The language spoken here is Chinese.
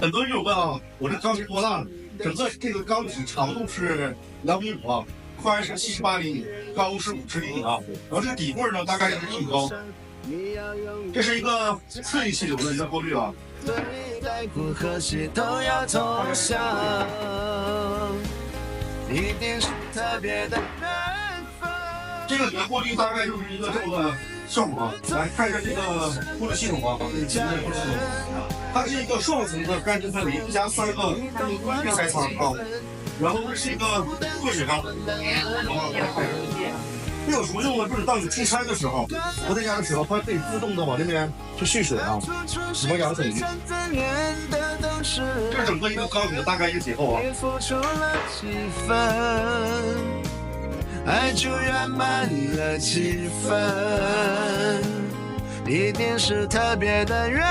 很多人有问啊，我这缸是多大？整个这个缸体长度是2.5米啊，宽是78厘米，高是50厘米啊。然后这个底柜呢，大概是1米高。这是一个刺激气流的一个过滤啊。这个里面过滤大概就是一个这么个效果啊。来看一下这个过滤系统啊，这个前面的过滤系统，它是一个双层的干湿分离，加3个变塞槽啊。然后这是一个过水缸，这有什么用呢？就是当你出差的时候，不在家的时候，它可以自动的往这边去蓄水啊，什么养水鱼。这是整个一个缸体的大概一个结构啊。爱就圆满了气氛，一定是特别的缘